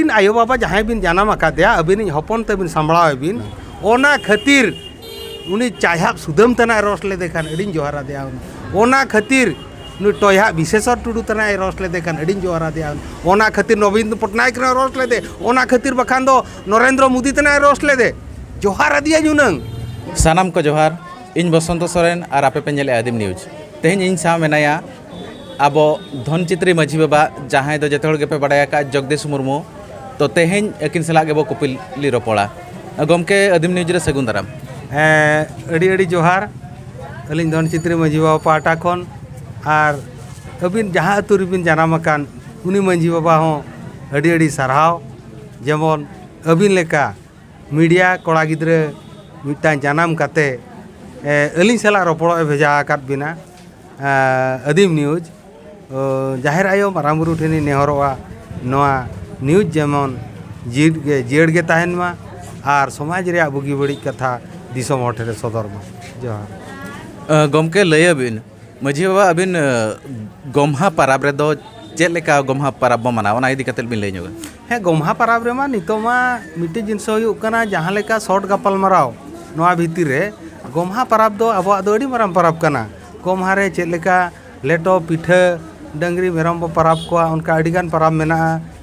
उनकिन आयो बाबा जहाँ बिन जानाम अकादेया अबिन हपन तबिन सांभळाव बिन ओना खातिर उनी चाहब सुदम तना रस ले देखान अडिन जोहारा देया ओना खातिर नु टोया विशेषर टुडू तना रस ले देखान अडिन जोहारा देया ओना खातिर नवीन पटनायक ना रस ले दे ओना खातिर बखान दो नरेंद्र मोदी तना रस ले दे जोहारा दिया जुनंग सानाम को जोहार इन बसंत सोरेन और आपे पे नेले आदिम न्यूज तेहन इन सा मेनाया अब धनचित्री माझी बाबा जहाँ दो जते हर पे बड़ाया का जगदीश मुर्मू तो तेहन एकिन सलाह गेबो कुपिली रोपड़ा गमके आदिम न्यूज रे सगुन दाराम अड़ी अड़ी जोहार अलिन धनचित्री माझी बाबा पाटा खन और अबिन जहाँ अतु रिबिन जानाम अकान उनी माझी बाबा हो अड़ी अड़ी सारहाव जेमन अबिन लेका मीडिया कोड़ा गिद्रे मिटा जानाम काते अलिन सला रोपड़ो भेजा आकाद बिना आदिम न्यूज जाहिर आयो मारामुरु ठेनी नेहरोआ नोआ न्यूज जेमन जियड़ गे ताहेन मा और समाज रे बुगी बड़ी कथा दिसम हर ठेरे सदर मा जोहार गमके लय बिन माझी बाबा अबिन गम्हा पाराब रे दो चेद लेका गम्हा पाराब मना ओना इदी कतेल बिन लय ᱧᱚᱜᱟ हे गम्हा पाराब रे मा नितो मा मिटे जिनस हुयुग कना जहां लेका शॉर्ट गपाल माराव नोआ भीतिर रे गम्हा पाराब दो आबो दो अडी माराम पाराब कना गम्हा रे चेद लेका लेटो पिठा डंगरी मेरम बो पाराब कोआ उनका अडिगान पाराब मेना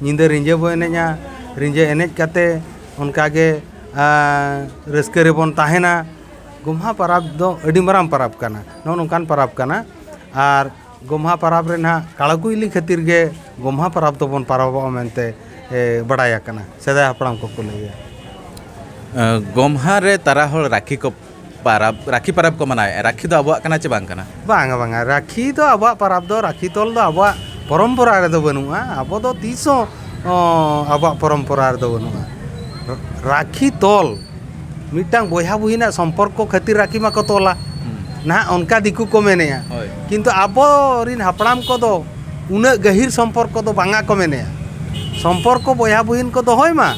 निंदा रिंजे बो एनेजा रिंजे एनेज काते उनका के रस्के रे बोन ताहेना गम्हा पाराब दो अडी माराम पाराब कना नो नोंकान पाराब कना और गम्हा पाराब रे ना काळकुइली खातिर गे गम्हा पाराब तो बोन पाराबो मेनते बड़ाया कना सेदा हपड़ाम को लैया गम्हा रे तारा हल राखी को पाराब राखी पाराब को मनाए राखी दो अबुआ कना चे बांग कना बांगा बांगा राखी तो अबुआ पाराब दो राखी तोल दो अबुआ परम्परा रे दो बनुआ अबो दो तीसो अबुआ परम्परा रे दो बनुआ राखी तोल मिटांग बोया बुहिना संपर्क को खातिर राखी मा को तोला ना उनका दिकु को मेनेया किंतु आबो रिन हपड़ाम को दो उना गहिर संपर्क को दो बांगा को मेनेया संपर्क को बोया बुहिन को दोहय मा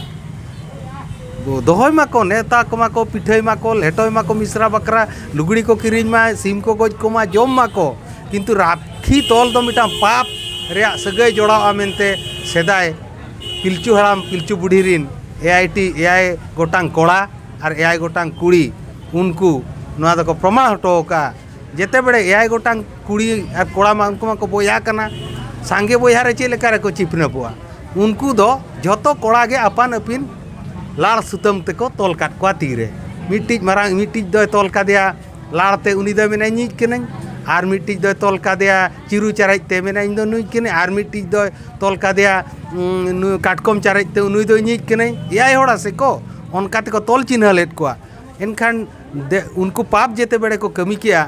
नेता को मा को पिठै मा को लेटोय मा को मिश्रा बकरा लुगड़ी को किरिñ मा सिम को गोज को मा जम मा को किंतु राखी तोल दो मिटा पाप रे सगै जोड़ावा मेनते सेदाय पिलचू हराम पिलचू बुढ़ी रिन एआई गोटांग कोड़ा और एआई गोटांग कुड़ी उनको नोआ दो को प्रमाण हटो का जेते बड़े एआई गोटांग कुड़ी और कोड़ा मा उनको मा को बोया कना सांगे बोया रे चेले करे को चिपना पुआ उनको दो जतो कोड़ा गे अपन अपिन लाड़ सुतम ते को तोल काट को तीरे मिटिज मारांग मिटिज दो तोल का दिया लाड़ते उनी दो मेना नीज कनኝ और मिटिज दो तोल का दिया चिरू चाराज ते मेना इन दो नुज कने और मिटिज दो तोल का दिया काटकम चाराज ते उनी दो नीज कनኝ एआई होड़ा से को उनका ते को तोल चिन्ह लेट को एनखान उनको पाप जेते बड़े को कमी किया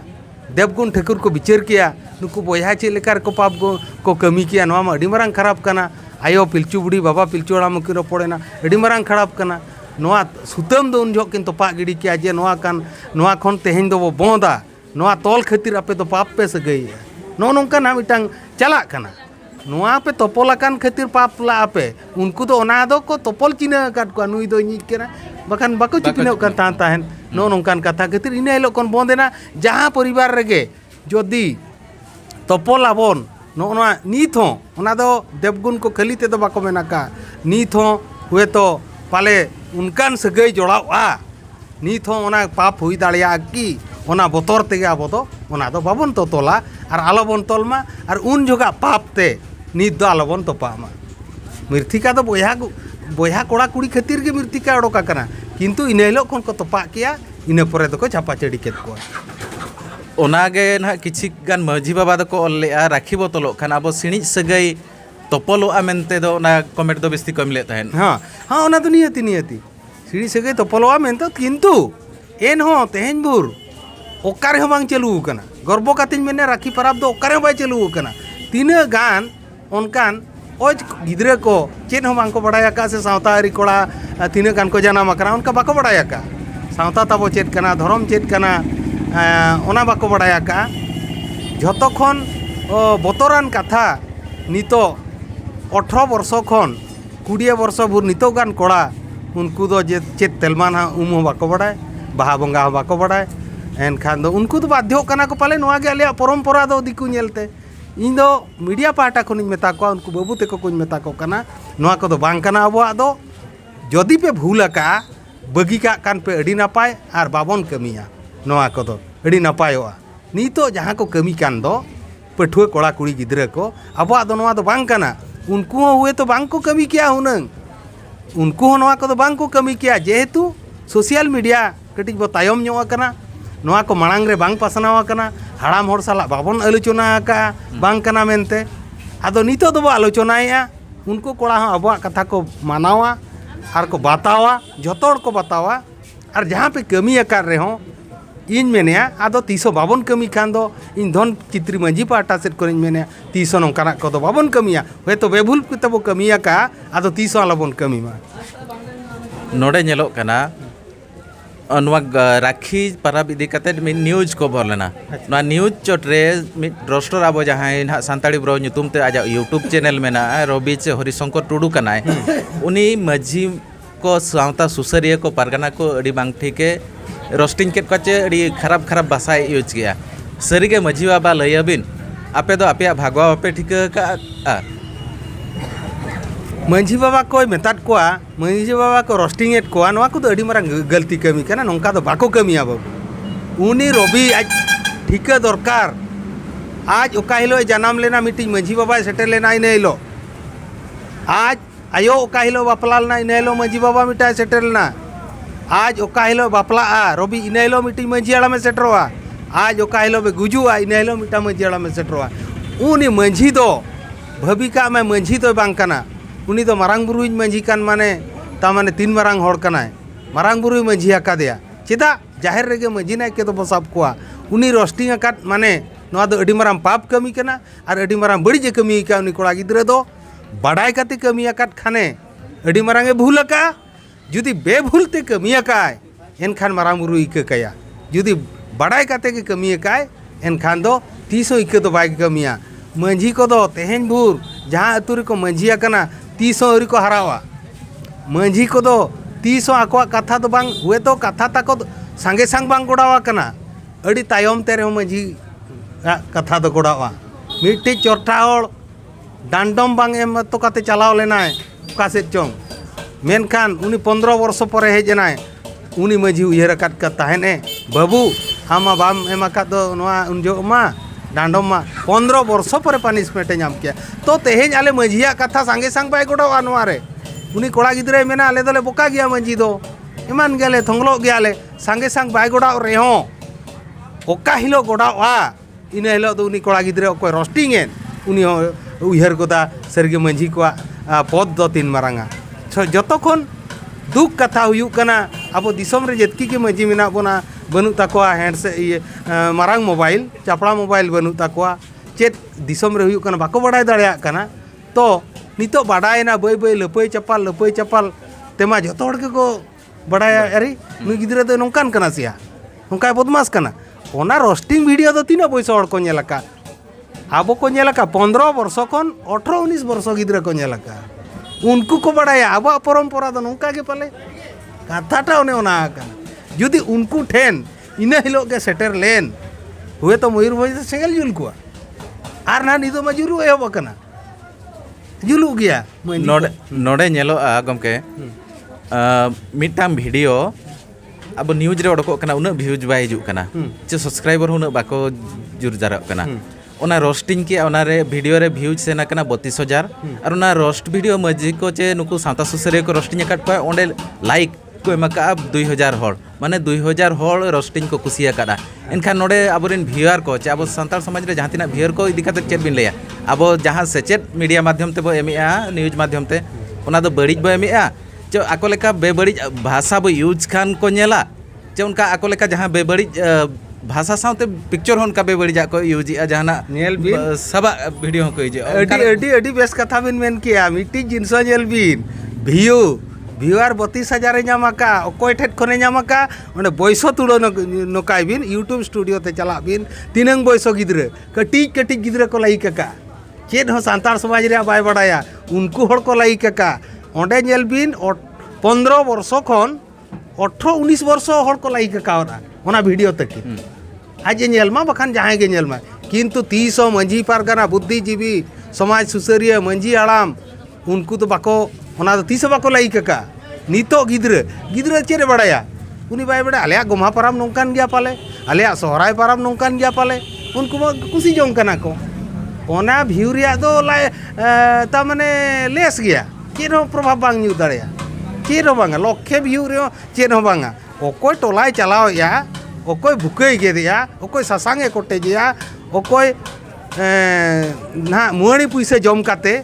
देवगुण ठाकुर को विचार किया नुकु बोया चे लेकर को पाप को कमी किया नोआ मा अडी मारांग खराब कना आयो पिलचू बुढ़ी बाबा पिलचू हड़ाम की रोपड़ेना अडी मारांग खराब कना नोआ सुतम दो उन जो किन तो पाक गिड़ी किया जे नोआ कान नोआ खन तेहें दो बोंदा नोआ तोल खातिर आपे तो पाप पे सगई नो नोंका ना मिटांग चला कना नोआ पे तोपोला कान खातिर पाप ला आपे उनको तो ओना दो को तोपोल चिना काट को नुई दो नीज केना बखान बाको चिपिनो कान ताहेन नो नोंकान कथा खातिर इना हेलो कोन बोंदेना जहां परिवार रेगे जदी तोपोल आबोन नोना नीत हो ओना दो देवगुण को खाली ते दो बाको मेना का नीत हो हुए तो पाले उनकान सगई जोड़ावा नीत हो ओना पाप हुई दाड़िया की ओना बोतर तेगे आबो दो ओना दो बाबन तो तोला और आलोबन तोलमा और उन जोगा पाप ते नीत दो आलोबन तो पामा मृतिका दो बोया कोड़ा कुड़ी खातिर के मृतिका ओडोका कना किंतु इने हिलो कोन को तोपा किया इने परे दो को छापा चढ़ी केत को ओनागे ना किछि गान माझी बाबा दो को ऑललेआ राखी बोतलो खान अब सिणी सगई तोपलोआ मेनते दो ना कमेंट दो बेस्ती कम ले ताहेन हाँ ओना तो नियति सिणी सगई तोपलोआ मेनते किंतु एन हो तेहेन बुर ओकारे हो बांग चलू कना गर्व कातिन मेने राखी पाराब दो ओकारे बाय चलू कना तीना गान उनकान ओज गिद्रे को चेन हो बांग को बड़ाया का से सावता आरी कोड़ा तीना गान को जाना मकरा उनका बाको बड़ाया का सावता ताबो चेत कना धर्म चेत कना ओना बाको बड़ाया का जतो खन बतरान कथा नितो 18 वर्ष खन 20 वर्ष भूर नितो गान कोड़ा उनको दो जे चेत तेलमान उम बाको बड़ाय बाहा बंगा बाको बड़ाय एनखान दो उनको तो बाध्य कना को पाले नोआ गे आले परम्परा दो दिकु नेलते इन दो मीडिया पाहटा खनिन मेता को उनको बाबू तक को मेता को कना नोआ को दो बांग कना अबोआ दो जदि पे भूल का बगी का कान पे अड़ी नापाय आर बाबन कमिया नोआ को दो अड़ी नापायोआ नितो जहाँ को कमी कान दो पठुआ कोड़ा कुड़ी गिद्रा को अबोआ दो नोआ दो बांग कना उनको हुए तो बांग को कमी किया हुनंग उनको नोआ को दो बांग को कमी किया जेहेतु सोशल मीडिया कटिज बो तायम ᱧᱚᱜ ᱟᱠᱟᱱᱟ नोआ को मांग रे बांग पासनाव आकना हाड़ाम होड़ साला बाबन आलोचना का बांग कना मेनते आदो नितो दो आलोचनाया उनको कोड़ा हम अब कथा को मानावा और को बतावा जतोड़ को बतावा और जहाँ पे कमी आकार रहे हों इन मेने आदो तीसो बाबन कमी खान दो इन धन चित्री मंजी पाटा सेट को मेने तीसो नौकाना को दो बाबन कमिया वे तो बेभूल किता बो कमिया का आदो तीसो आलोबन कमी मा नोडे नेलो कना राखी परब इदी कते न्यूज को भरलेना न्यूज चोटरे रोस्टर अब जहाँ ना सानताड़ी ब्रो नुतुम ते आज यूट्यूब चैनल में ना रवि से हरिशंकर टुडू कनाय उनी माझी को सावता सुसरिया को पारगाना को अड़ी बांग ठीके रोस्टिंग के कचे अड़ी खराब खराब भाषा यूज किया सरीगे माझी बाबा लयबिन आपे दो आपे भागवा आपे ठीक का मंझी बाबा को मेतात को मंझी बाबा को रोस्टिंग एट को नोआ को अड़ी मारा गलती कमी कना नोंका दो बाको कमिया बाबू उनी रवि आज ठीका दरकार आज ओका हिलो जनाम लेना मिटी मंझी बाबा सेटेल लेना इन हिलो आज आयो ओका हिलो बापलाल ना इन हिलो मंझी बाबा मिटा सेटेल ना आज ओका हिलो बापला रवि इन हिलो मिटी मंझी आड़ा में सेटरोआ आज ओका हिलो बे गुजुआ इन हिलो मिटा मंझी आड़ा में सेटरोआ उनी मंझी दो भविका में मंझी तो बांग कना उनी तो मारांग बुरुई मंझी कान माने ता माने तीन मारांग होड़ कनाय मारांग बुरुई मंझी आकादेया चेदा जाहिर रेगे मंझी नाय के तो बसाब कोआ उनी रोस्टिंग आकात माने नोआ दो अडी मारांग पाप कमी कना और अडी मारांग बड़ी जे कमी का उनी कोड़ा गिद्रे दो बाडाय काते कमी आकात खाने अडी मारांग ए भूल का जुदी बेभूलते कमी आकाय एनखान मारांग बुरुई इका कया जुदी बाडाय काते के कमी आकाय एनखान दो तीसो इका तो बाय कमिया मंझी को दो तेहेन भूर जहाँ अतुरी को मंझी आकना तीसो अरी को हरावा मंझी को दो तीसो आको कथा तो बांग हुए तो कथा ताको सांगे सांग बांग गोड़ावा कना अड़ी तायम तेरे मंझी कथा तो गोड़ावा मिट्टी चोरटा होड़ डांडम बांग एम तो काते चलाव लेनाय कासे चोंग मेनखान उनी 15 वर्ष पर हेजनाय उनी मंझी उयहर काट का ताहेने बाबू आमा बाम एमा का दो नोआ उनजो मा डांडम मा 15 वर्ष पर पनिशमेंट नाम किया तो तेहेज आले मंझिया कथा सांगे सांग बाय गोड़ावा नोआ रे उनी कोड़ा गिद्रे मेना आले दोले बोका गया मंझी दो इमान गेले थोंगलो गयाले सांगे सांग बाय गोड़ाव रे हो ओका हिलो गोड़ावा इन हिलो दो उनी कोड़ा गिद्रे ओको रोस्टिंग एन उनी उयहर कोदा सरगे मंझी को पद दो तीन मारांगा जतखन दुख कथा हुयु कना अब दिसम रे जतकी के मंझी मेना बोना बनू तकोआ हैंड से ये मारांग मोबाइल चापड़ा मोबाइल बनू तकोआ चेत दिसम रे हुयु कना बाको बड़ाय दाड़िया कना तो नितो बाडायना बय बय लपय चपाल तेमा जतो हड़ के को बड़ाया अरे नुई गिद्रे तो नोंकान कना सिया नोंका बदमाश कना ओना रोस्टिंग वीडियो दो तीना पैसा हड़ को नेलका आबो को नेलका 15 वर्ष खन 18-19 वर्ष गिद्रे को नेलका उनको को बड़ाया अब परंपरा दो नोंका के पाले कथाटा ओने ओना कना जुदी उनको ठेन इन हिलो के सेटर लेन हुए तो मयूरभंज से सेंगल जुल को आर ना निदो मा जुरु एहब कना जुलु गया नोडे नेलो गमके मिटाम वीडियो अब न्यूज रे ओडको कना उना व्यूज बाय हिजु कना चे सब्सक्राइबर उना बाको जुर जारा कना ओना रोस्टिंग के ओना रे वीडियो रे व्यूज सेना कना 32,000 और ओना रोस्ट वीडियो मजी को चे नुकु साता सुसरे को रोस्टिंग काट पाए ओंडे लाइक को एमाका 2,000 हड़ माने 2,000 हड़ रोस्टिंग को कुसिया काटा एनखान नोडे आबोरेन व्यूअर को चे अब सान्ताल समाज रे जहाँ तिना व्यूअर को इदी काते चेत बिन लेया अब जहाँ सेचेत मीडिया माध्यम ते बो एमिया न्यूज माध्यम ते ओना दो बड़िज बो एमिया चे आको लेका बेबड़िज भाषा बो यूज खान को नेला चे उनका आको लेका जहाँ बेबड़िज भाषा साउते पिक्चर होन का बेबड़िजा को यूज जहाना नेल बिन सब वीडियो को यूज अडी बेस कथा बिन मेन किया मिट्टी जिनसो नेल बिन व्यू व्यूअर 32,000 नामाका अकोय ठेट खने नामाका ओंडे बयसो तुड़ो नोकाय बिन यूट्यूब स्टूडियो ते चला बिन तीनंग बयसो गिद्रे कटी गिद्रे को लाई काका चेद हो सान्ताल समाज रे बाय बड़ाया उनको हड़ को लाई काका ओंडे नेल बिन 15 वर्ष खन 18-19 वर्ष हड़ को लाई काका ओना वीडियो तक आज नेल मा बखान जहां गे नेल मा किंतु तीसो मंझी पारगाना बुद्धिजीवी समाज सुसरिया मंझी आराम उनको तो बाको ओना तो तीसो बाको लाई कका नितो गिद्र गिद्र चेरे बड़ाया उनी बाय बड़ा आले गोमा पाराम नोंकान गया पाले आले सोहराय पाराम नोंकान गया पाले उनको मा कुसी जों कना को ओना भ्यू रिया दो लाय ता माने लेस गया चेनो प्रभाव बांग न्यू दाड़या चेनो बांगा लखे भ्यू रे चेनो बांगा ओकोय टोलाय चलाव या ओकोय भुकई गेदिया ओकोय सासांगे कोटेजिया ओकोय ना मुआणी पुइसे जम काते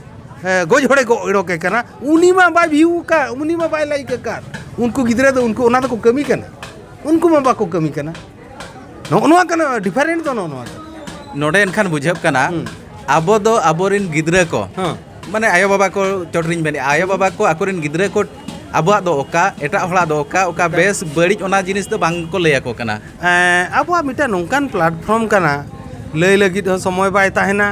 गोज होड़े को इड़ोके कना उनी मा बाय भ्यू का उनी मा बाय लाइक का उनको गिदरे दो उनको ओना तो कमी कना उनको मा बाको कमी कना नोनवा कना डिफरेंट तो नोनवा नोडे एनखान बुझब कना आबो दो आबोरिन गिद्रे को माने आयो बाबा को चोटरिन बेनी आयो बाबा को आकोरिन गिद्रे को आबोआ दो ओका एटा हला दो ओका बेस बड़िज ओना जिनिस दो बांग को लैया को कना आबोआ मिटा नोंकान प्लेटफॉर्म कना लय लगिद समय बाय ताहेना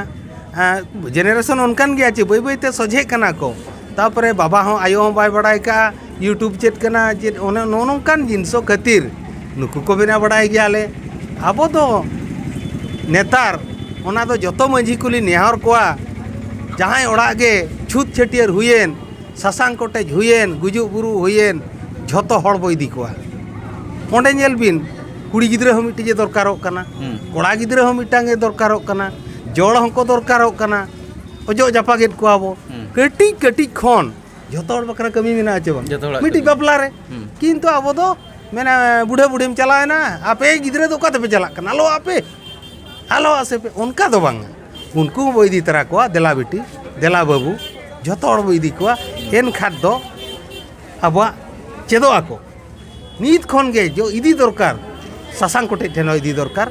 जेनेरेशन उनकान गया चे बै बैते सजे कना को तापरे बाबा हो आयो हो बाय बड़ाय का यूट्यूब चेट कना जे ओने नोनकान जिनसो खातिर नुकु को बिना बड़ाय गयाले आबो तो नेतार ओना दो जतो मंझी कुली नेहर कोआ जहां ओड़ा गे छूत छटियर हुयेन सासांग कोटेज हुयेन गुजु बुरु हुयेन झतो हड़ बो इदी कोआ ओंडे नेल बिन कुड़ी गिद्रा हो मिटे दरकारो कना कोड़ा गिद्रा हो मिटांगे दरकारो कना जोड़ हमको दरकारो कना ओजो जापा गेट को आबो कटी कटी खन झतो हड़ बकरा कमी मेना चे बा मिटी बापला रे किंतु आबो दो मेना बुढ़े बुढ़े में चलाए ना आपे गिद्रा दो काते पे चला कना लो आपे आलो आसे पे उनका दो बांगा उनको बो इदी तरह को देला बेटी देला बाबू झतो हड़ बो इदी को एन खाद दो आबो चेदो आको नीत खन गे जो इदी दरकार सासांग कोटे ठेनो इदी दरकार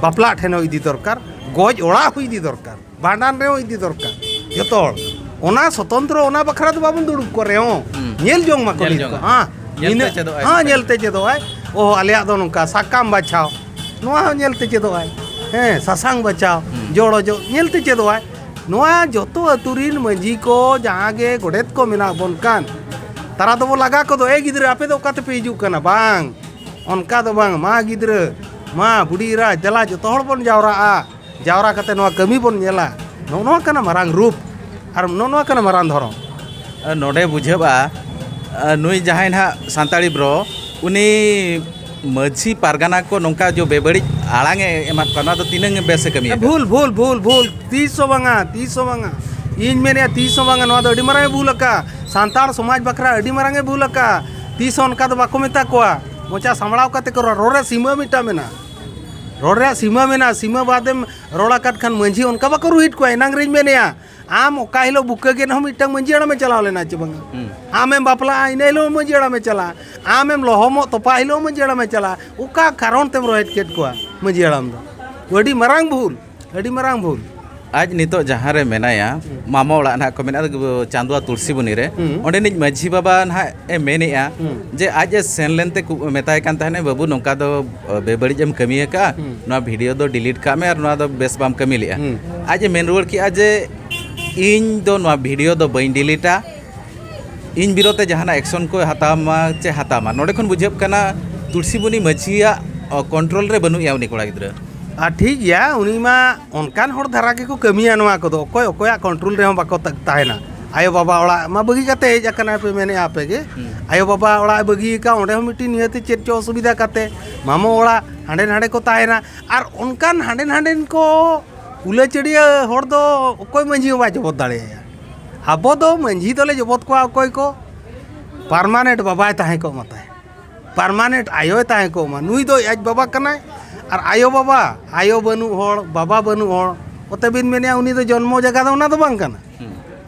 बापला ठेनो इदी दरकार गोज ओड़ा हो इदी दरकार भांडान रे इदी दरकार जतो ओना स्वतंत्र ओना बखरा तो बाबन दुड़ुब को रे हो नेल जोंग मा को हां नेलते चेदो आय ओ आलिया दो नोंका साकाम बाछाव नोआ नेलते चेदो आय हैं सासांग बचाव जोड़ो जो नेलते चेदो आय नोआ जतो अतुरिन मंझी को जहां गे गोडेत को मेना बनकान तारा दो लगा को दो ए गिद्रा आपे दो काते पे हिजू कना बांग उनका दो बांग मा गिद्रा मा बुढ़ीरा जला जतो हड़ बन जावरा कते नोआ कमी बन नेला नोआ कना मारांग रूप और नोआ कना मारांग धरो नोडे बुझेबा नुई जहां ना सांताली ब्रो उनी मझी पारगाना को नोंका जो बेबड़ी आड़ांगे एमा कना तो तीनंग बेसे कमी भूल भूल भूल भूल 300 बांगा इन मेने 300 बांगा नोआ दो अडी मारांगे भूलका सांताल समाज बखरा अडी मारांगे भूलका 300 उनका तो बाको मेता कोआ मोचा सामड़ाव काते को रोरे सीमा मिटा मेना रोरे सीमा बादेम रोड़ा काट खान मंझी उनका बाको रुहित को एनांग रेंज मेनेया आम ओका हिलो बुक्का के न मिटंग मंझी अड़ा में चलाव लेना चे बंगा आम एम बापला इन हिलो मंझी अड़ा में चला आम एम लोहमो तोपा हिलो मंझी अड़ा में चला ओका कारण तेम रोहित केट को मंझी अड़ा में दो अडी मारांग भूल आज नितो जहाँ रे मेनाया मामा ओड़ा ना को मेना चांदुआ तुलसी बुनी रे ओंडे निज माझी बाबा ना ए मेनेया जे आज सेन लेनते मेताय कान तहने बाबू नोंका दो बेबड़ी एम कमी का ना वीडियो दो डिलीट का में और ना दो बेस बाम कमी लिया आज मेन रुआड़ की आज इन दो ना वीडियो दो बई डिलीटा इन बिरोते जहाना एक्शन को हतामा चे हतामा नोडे खन बुझेब कना तुलसी बुनी माझिया कंट्रोल रे बनु या उनी कोड़ा गिद्रा ठीक गया उनी मा उनकान हर धारा के को कमिया नवा को दो कोय कोया कंट्रोल रे बाको ताहेना आयो बाबा ओड़ा मा बगी काते हेज कना पे मेने आपे गे आयो बाबा ओड़ा बगी का ओंडे मिटी नियते चेत चो असुविधा काते मामो ओड़ा हांडे नाडे को ताहेना और उनकान हांडे को उले चड़िया हर दो कोय मंझी बा जबत दाड़े आबो दो मंझी दोले जबत को कोय को परमानेंट बाबा ताहे को मताय परमानेंट आयो ताहे को मा नुई दो आज बाबा कनाय और आयो बाबा आयो बनु होड़ बाबा बनु होड़ ओते बिन मेने उनी तो जन्मो जगह दो ना तो बांग कना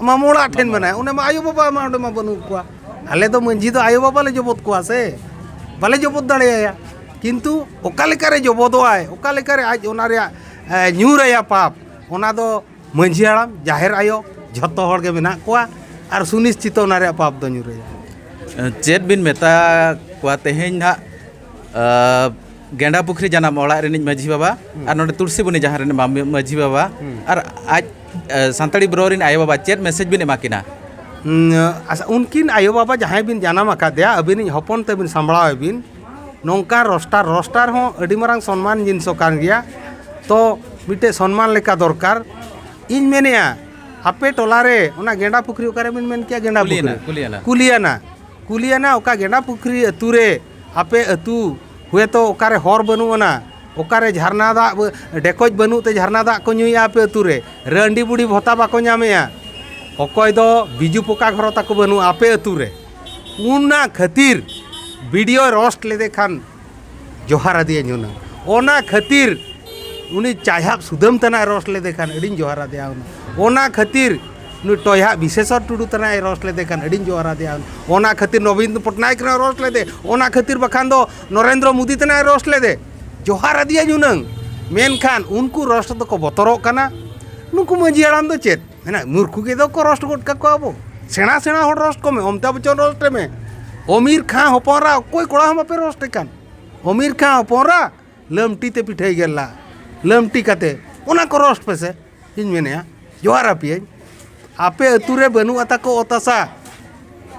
मामोड़ा ठेन बनाय उने मा आयो बाबा मा मा बनु को आले तो मंझी तो आयो बाबा ले जबत को से बाले जबत दाड़ेया किंतु ओका लेका रे जबतो आय ओका लेका रे आज ओना रे न्यू रे पाप ओना दो मंझी हाड़ाम जाहेर आयो झतो हड़ के मेना को और सुनिश्चित ओना रे पाप दो न्यू रे चेत बिन मेता को तेहेन ना गेंडा पुखरी जाना ओड़ा रेनिज माझी बाबा और नोडे तुलसी बुनी जहाँ रेन माझी बाबा और आज सांताड़ी ब्रोरिन आयो बाबा चेत मैसेज बिन एमाकिना उनकिन आयो बाबा जहाँ बिन जानाम आकादेया अबिन हपन ते बिन सांभळाव बिन नोंका रोस्टार हो अडी मारांग सम्मान जिनिस कान गया तो मिटे सम्मान लेका दरकार इन मेनेया आपे टोलारे ओना गेंडा पुखरी ओकारे बिन मेन किया गेंडा पुखरी कुलियाना ओका गेंडा पुखरी अतुरे आपे अतु हुए तो ओकारे हर बनुना ओकारे झरना दा डेकोज बनुते झरना दा को नुया आपे अतुरे रंडी बुड़ी भत्ता बाको नामेया अकय दो बिजू पोका घर ताको बनु आपे अतुरे उना खातिर वीडियो रोस्ट लेदे खान जोहारा दिए नुना ओना खातिर उनी चाहब सुदम तना रोस्ट लेदे खान अडिन जोहारा दिया ओना खातिर नु टोया विशेषर टुडू तना रोस्ट लेदे खान अडिन जोहारा दिया ओना खातिर नवीन पटनायक ना रोस्ट लेदे ओना खातिर बखान दो नरेंद्र मोदी तना रोस्ट लेदे जोहारा दिया नुनंग मेन खान उनको रोस्ट तो को बतरो कना नुकु मंजी आराम दो चेत है मूर्खु के दो को रोस्ट गोट का को आबो सेना सेना हर रोस्ट को में अमिताभ बच्चन रोस्ट में अमीर खां हपरा कोई कोड़ा हम पे रोस्ट कान अमीर खां हपरा लमटी ते पिठाई गेला लमटी काते ओना को रोस्ट पे से इन मेने जोहारा पिए आपे अतुरे बनु आता को ओतासा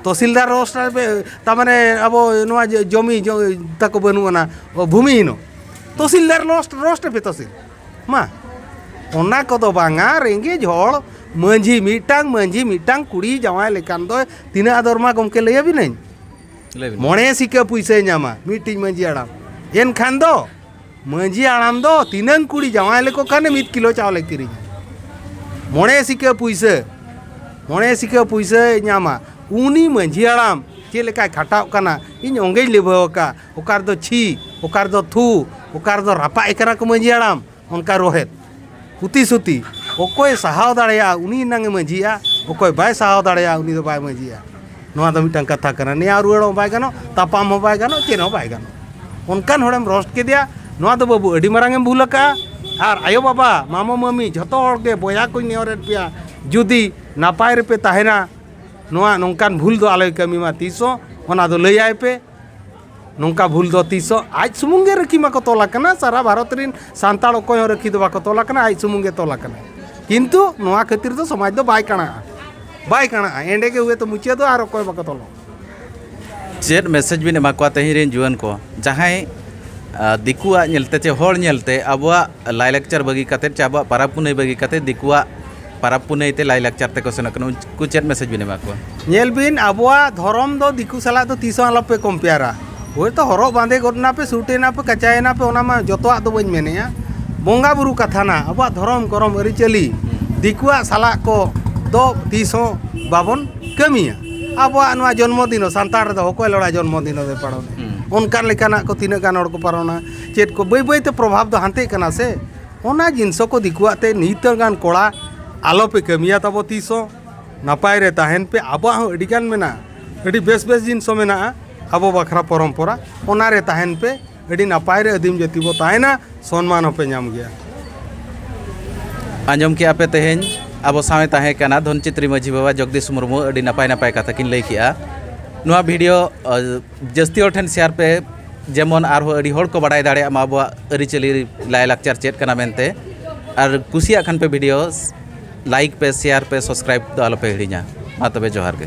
तहसीलदार रोस्ट पे तामाने अब नवा जमी जो ताको बनु ना भूमि हिनो तहसीलदार रोस्ट पे तहसील मा ओना को दो बांगा रेंगेज हड़ मंझी मिटांग कुड़ी जावाय लेकान दो तीना आदरमा गमके लैया भी नहीं मोणे सिका पुइसे नामा मिटिंग मंझी आड़ाम एन खान दो मंझी आड़ाम दो तीनन कुड़ी जावाय लेको खाने 1 किलो चावल किरी मोणे सिका पुइसे नामा उनी मंझी आड़ाम चे लेका खाटाव काना इन ओंगे लेबका ओकार दो छी ओकार दो थू ओकार दो रापा एकरा को मंझी आड़ाम उनका रोहेत हुती सुती ओकोय सहाव दाड़ेया उनी नांगे मंझिया ओकोय बाय सहाव दाड़ेया उनी दो बाय मंझिया नोआ दो मिटांग कथा कना नेया रुवाड़ो बाय गानो तापाम हो बाय गानो चेनो बाय गानो उनकान होड़ेम रोस्ट के दिया नोआ दो बाबू अडी मारांगेम भूलका आर आयो बाबा मामा मम्मी झतो हर के बोया को नेवरेट पिया जुदी नापाय रे पे ताहेना नोआ नोंकान भूल दो आलोय कमी मा तीसो ओना दो लैयाय पे नोंका भूल दो तीसो आज सुमुंगे रखी माको तोला कना सारा भारत रिन सांताल अकय रखी दो बाको तोला कना आज सुमुंगे तोला कना किंतु नोआ खातिर दो समाज दो बाय काना एंडे के हुए तो मुचे दो आर अकय बाको तोलो चेत मैसेज बिन एमा को तही रेन जुआन को जहाय दिकुआ नेलते चे हर नेलते अबवा लाइलेक्चर बगी काते चे अबवा पाराब पुनई बगी काते दिकुआ पाराब पुनई ते लाइलेक्चर ते को सेना कनो कु चेत मैसेज बिन एमा को नेल बिन अबवा धरम दो दिकु सला दो तीसो आलो पे कंपेयरा ओय तो हरो बांधे गोदना पे सुटेना पे कचायना पे ओना मा जतोआ दो बन मेनेया बोंगा बुरु कथा ना अबवा धरम करम अरि चली दिकुआ सला को दो तीसो बाबन कमिया अबवा नवा जन्मदिन सांतार दो हकोय लड़ा जन्मदिन दे पड़ो उनका लेकाना को तीना गान हड़ को पारोना चेत को बई बई ते प्रभाव दो हांते कना से ओना जिनसो को दिकुआ ते नीतर गान कोड़ा आलो पे कमिया तबो तीसो नापाय रे ताहेन पे आबा हो अडी गान मेना अडी बेस जिनसो मेना आबो बखरा परंपरा ओना रे ताहेन पे अडी नापाय रे आदिम जाति बो ताहेना सम्मान हो पे नाम गया आंजम के आपे तेहेन आबो सावे ताहे काना धनचित्री माझी बाबा जगदीश मुर्मू अडी नापाय कथा किन लई किया नुआ वीडियो जस्ती और ठेन शेयर पे जेमन आर हो अडी होड़ को बड़ाई दाड़े आबो अरिचली लाइलाक्चर चेत कना मेनते और कुसिया खान पे वीडियो लाइक पे शेयर पे सब्सक्राइब तो आलो पे हिड़िया मा तबे जोहार के।